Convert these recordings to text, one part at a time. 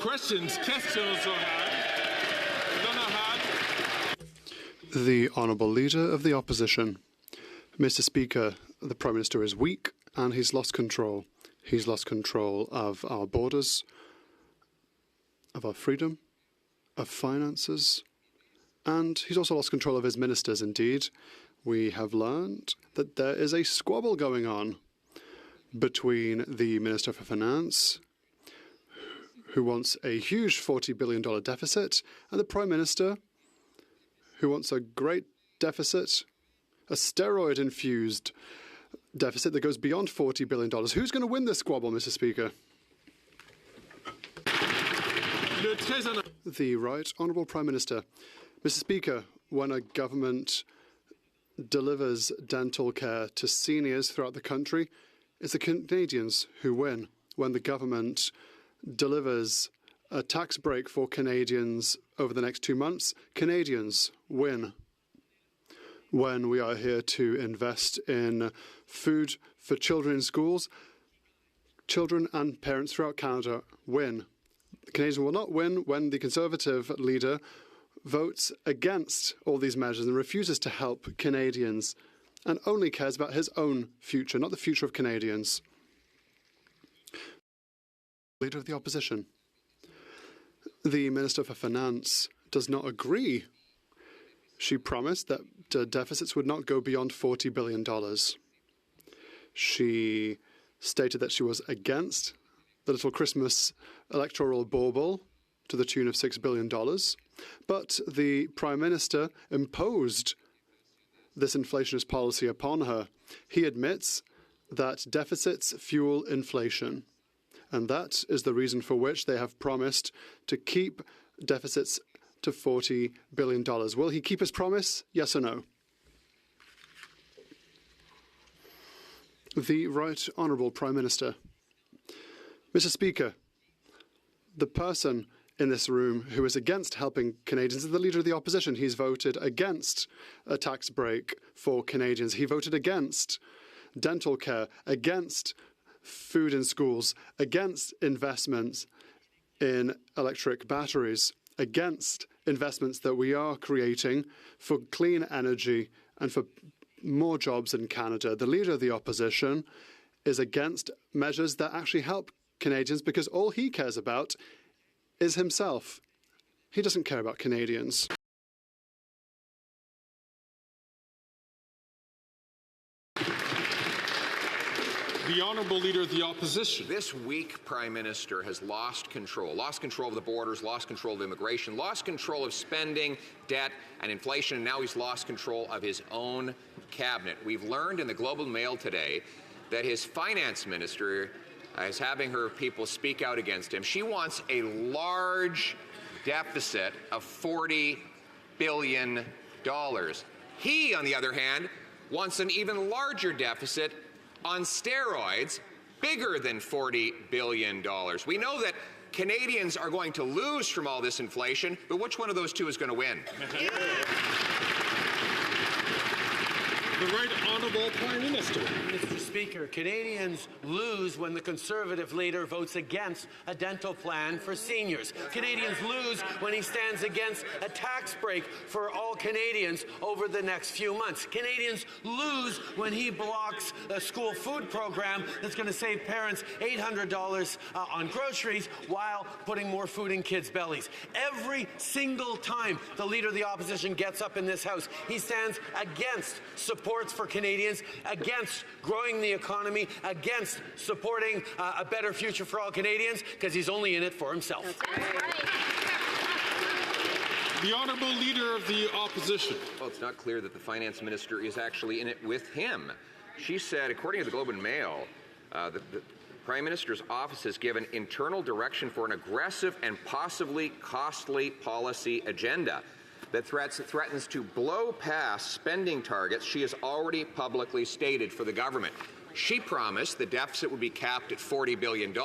questions så här. The Honourable Leader of the Opposition. Mr. Speaker, the Prime Minister is weak and he's lost control. He's lost control of our borders, of our freedom, of finances, and he's also lost control of his ministers. Indeed, we have learned that there is a squabble going on between the Minister for Finance, who wants a huge $40 billion deficit, and the Prime Minister, who wants a great deficit, a steroid-infused deficit that goes beyond $40 billion. Who's going to win this squabble, Mr. Speaker? The Right Honourable Prime Minister. Mr. Speaker, when a government delivers dental care to seniors throughout the country, it's the Canadians who win. When the government delivers a tax break for Canadians over the next 2 months, Canadians win. When we are here to invest in food for children in schools, children and parents throughout Canada win. Canadians will not win when the Conservative leader votes against all these measures and refuses to help Canadians and only cares about his own future, not the future of Canadians. Leader of the Opposition. The Minister for Finance does not agree. She promised that deficits would not go beyond $40 billion. She stated that she was against the little Christmas electoral bauble to the tune of $6 billion. But the Prime Minister imposed this inflationist policy upon her. He admits that deficits fuel inflation. And that is the reason for which they have promised to keep deficits to $40 billion. Will he keep his promise? Yes or no? The Right Honourable Prime Minister. Mr. Speaker, the person in this room who is against helping Canadians is the Leader of the Opposition. He's voted against a tax break for Canadians. He voted against dental care, against food in schools, against investments in electric batteries, against investments that we are creating for clean energy and for more jobs in Canada. The Leader of the Opposition is against measures that actually help Canadians because all he cares about is himself. He doesn't care about Canadians. The Honourable Leader of the Opposition. This weak Prime Minister has lost control of the borders, lost control of immigration, lost control of spending, debt and inflation, and now he's lost control of his own cabinet. We've learned in the Globe and Mail today that his finance minister is having her people speak out against him. She wants a large deficit of $40 billion. He, on the other hand, wants an even larger deficit on steroids, bigger than $40 billion. We know that Canadians are going to lose from all this inflation, but which one of those two is going to win? The Right Honourable Prime Minister. Mr. Speaker, Canadians lose when the Conservative leader votes against a dental plan for seniors. Canadians lose when he stands against a tax break for all Canadians over the next few months. Canadians lose when he blocks a school food program that's going to save parents $800 on groceries while putting more food in kids' bellies. Every single time the Leader of the Opposition gets up in this House, he stands against supports for Canadians, against growing the economy, against supporting a better future for all Canadians, because he's only in it for himself. The Honourable Leader of the Opposition. Well, it's not clear that the Finance Minister is actually in it with him. She said, according to the Globe and Mail, the Prime Minister's office has given internal direction for an aggressive and possibly costly policy agenda that threatens to blow past spending targets she has already publicly stated for the government. She promised the deficit would be capped at $40 billion,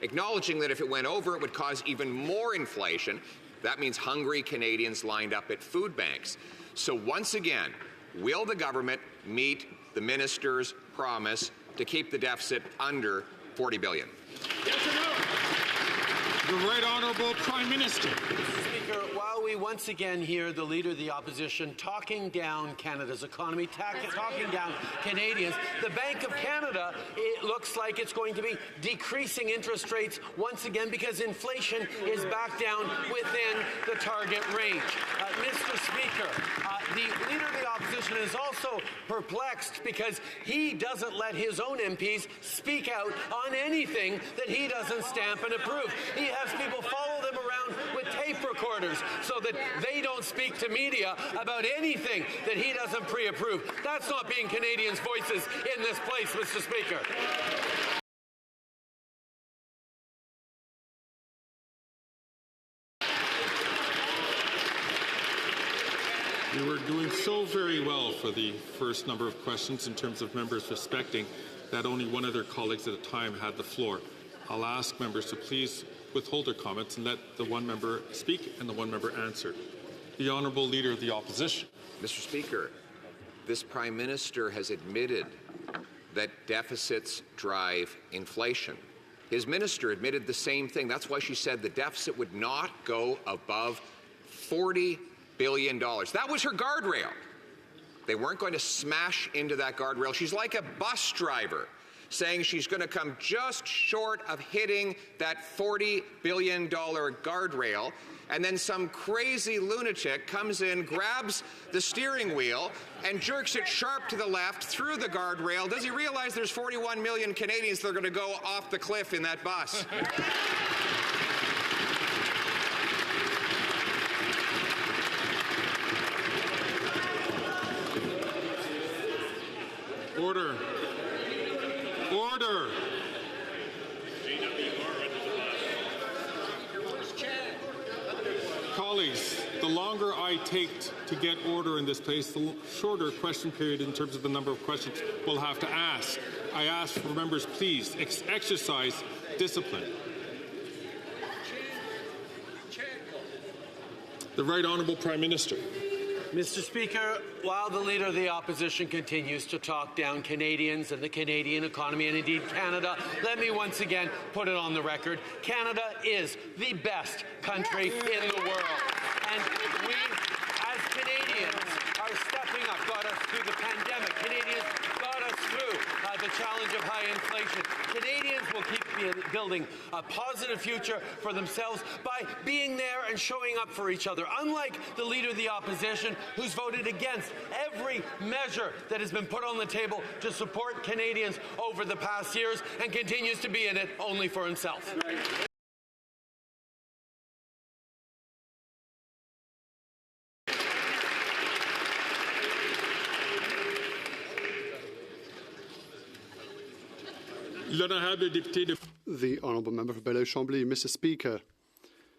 acknowledging that if it went over, it would cause even more inflation. That means hungry Canadians lined up at food banks. So once again, will the government meet the minister's promise to keep the deficit under $40 billion? Yes or no? The Right Honourable Prime Minister. Speaker, while we once again hear the Leader of the Opposition talking down Canada's economy, talking down Canadians, the Bank of Canada, it looks like it's going to be decreasing interest rates once again because inflation is back down within the target range. Mr. Speaker, the Leader of the Opposition is also perplexed because he doesn't let his own MPs speak out on anything that he doesn't stamp and approve. He has people follow them around with tape recorders so that they don't speak to media about anything that he doesn't pre-approve. That's not being Canadians' voices in this place, Mr. Speaker. You were doing so very well for the first number of questions in terms of members respecting that only one of their colleagues at a time had the floor. I'll ask members to please withhold their comments and let the one member speak and the one member answer. The Honourable Leader of the Opposition. Mr. Speaker, this Prime Minister has admitted that deficits drive inflation. His minister admitted the same thing. That's why she said the deficit would not go above $40 billion. That was her guardrail. They weren't going to smash into that guardrail. She's like a bus driver saying she's going to come just short of hitting that $40 billion guardrail, and then some crazy lunatic comes in, grabs the steering wheel, and jerks it sharp to the left through the guardrail. Does he realize there's 41 million Canadians that are going to go off the cliff in that bus? Order. Order. Colleagues, the longer I take to get order in this place, the shorter question period in terms of the number of questions we'll have to ask. I ask for members, please, exercise discipline. The Right Honourable Prime Minister. Mr. Speaker, while the Leader of the Opposition continues to talk down Canadians and the Canadian economy and indeed Canada, let me once again put it on the record. Canada is the best country in the world. And we, as Canadians, are stepping up, got us through the pandemic. Canadians got us through the challenge of high inflation. Canadians will keep building a positive future for themselves by being there and showing up for each other. Unlike the Leader of the Opposition, who's voted against every measure that has been put on the table to support Canadians over the past years and continues to be in it only for himself. The Honourable Member for Belleville-Chambly. Mr. Speaker.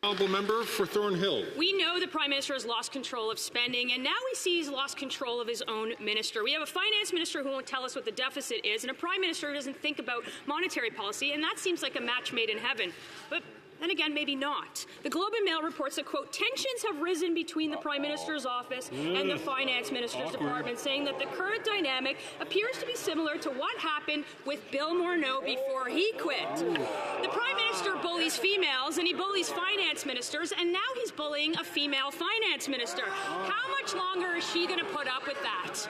Honourable Member for Thornhill. We know the Prime Minister has lost control of spending, and now we see he's lost control of his own minister. We have a Finance Minister who won't tell us what the deficit is, and a Prime Minister who doesn't think about monetary policy, and that seems like a match made in heaven. But then again, maybe not. The Globe and Mail reports that, quote, tensions have risen between the Prime Minister's office and the Finance Minister's department, saying that the current dynamic appears to be similar to what happened with Bill Morneau before he quit. The Prime Minister bullies females and he bullies finance ministers, and now he's bullying a female finance minister. How much longer is she going to put up with that?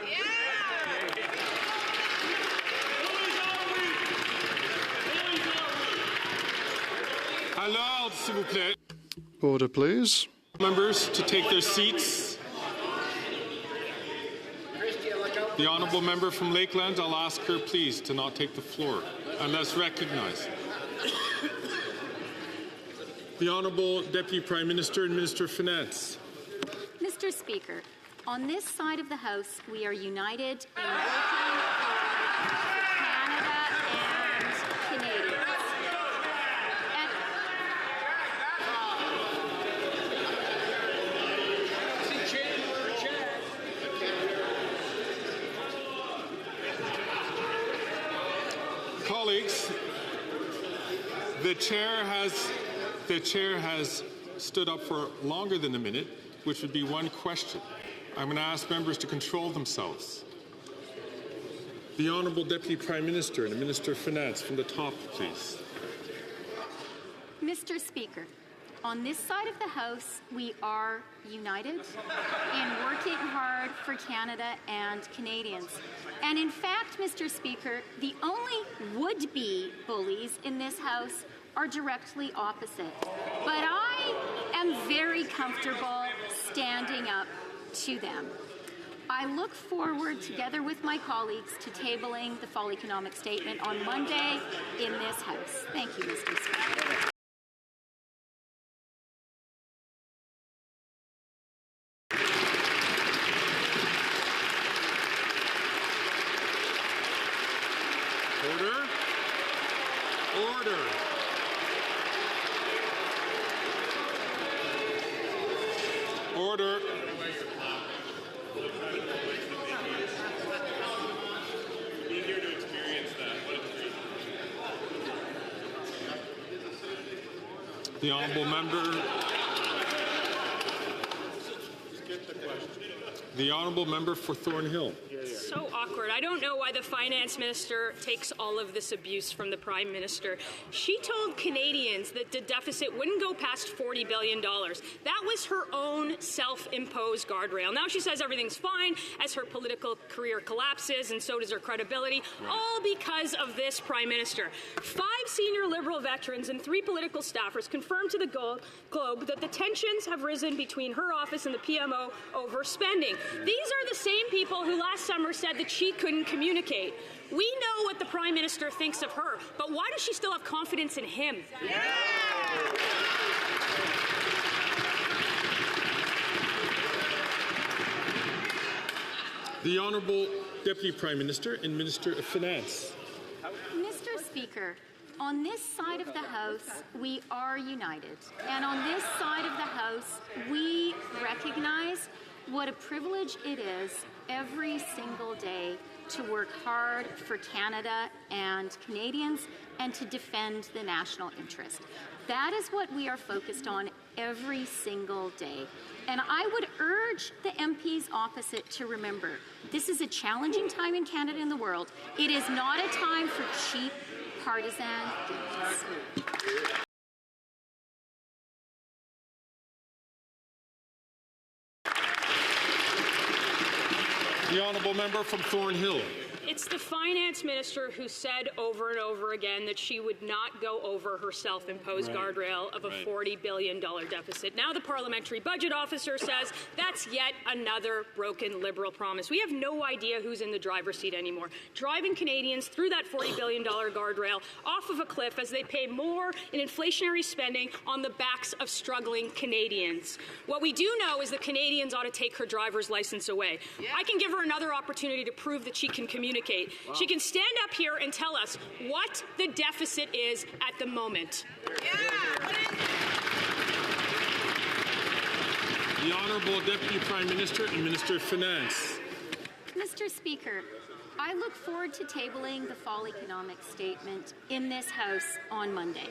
Alors, s'il vous plaît. Order, please. Members to take their seats. The Honourable Member from Lakeland, I'll ask her, please, to not take the floor unless recognized. The Honourable Deputy Prime Minister and Minister of Finance. Mr. Speaker, on this side of the House, we are united in working for Canada and Canadians. Colleagues, the chair has stood up for longer than a minute, which would be one question. I'm going to ask members to control themselves. The Honourable Deputy Prime Minister and the Minister of Finance from the top, please. Mr. Speaker, on this side of the House, we are united in working hard for Canada and Canadians. And in fact, Mr. Speaker, the only would-be bullies in this House are directly opposite. But I am very comfortable standing up to them. I look forward, together with my colleagues, to tabling the Fall Economic Statement on Monday in this House. Thank you, Mr. Speaker. Order. Order. Order. The honourable member. The honourable member for Thornhill. So awkward. I don't know why the finance minister takes all of this abuse from the prime minister. She told Canadians that the deficit wouldn't go past $40 billion. That was her own self-imposed guardrail. Now she says everything's fine as her political career collapses, and so does her credibility, all because of this prime minister. 5 senior Liberal veterans and 3 political staffers confirmed to the Globe that the tensions have risen between her office and the PMO over spending. These are the same people who last summer said that she couldn't communicate. We know what the Prime Minister thinks of her, but why does she still have confidence in him? Yeah. The Honourable Deputy Prime Minister and Minister of Finance. Mr. Speaker, on this side of the House, we are united. And on this side of the House, we recognize what a privilege it is every single day to work hard for Canada and Canadians and to defend the national interest. That is what we are focused on every single day. And I would urge the MPs opposite to remember, this is a challenging time in Canada and the world. It is not a time for cheap partisan games. The honourable member from Thornhill. It's the finance minister who said over and over again that she would not go over her self-imposed guardrail of a $40 billion deficit. Now the parliamentary budget officer says that's yet another broken Liberal promise. We have no idea who's in the driver's seat anymore, driving Canadians through that $40 billion guardrail off of a cliff as they pay more in inflationary spending on the backs of struggling Canadians. What we do know is that Canadians ought to take her driver's license away. I can give her another opportunity to prove that she can communicate. She can stand up here and tell us what the deficit is at the moment. The Honourable Deputy Prime Minister and Minister of Finance. Mr. Speaker, I look forward to tabling the Fall Economic Statement in this House on Monday.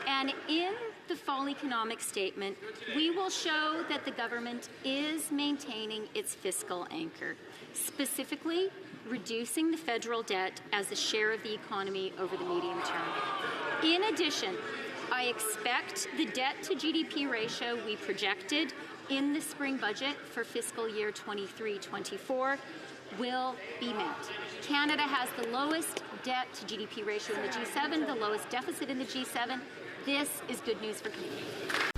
And in the Fall Economic Statement, we will show that the government is maintaining its fiscal anchor, specifically reducing the federal debt as a share of the economy over the medium term. In addition, I expect the debt-to-GDP ratio we projected in the spring budget for fiscal year 23-24 will be met. Canada has the lowest debt-to-GDP ratio in the G7, the lowest deficit in the G7. This is good news for Canadians.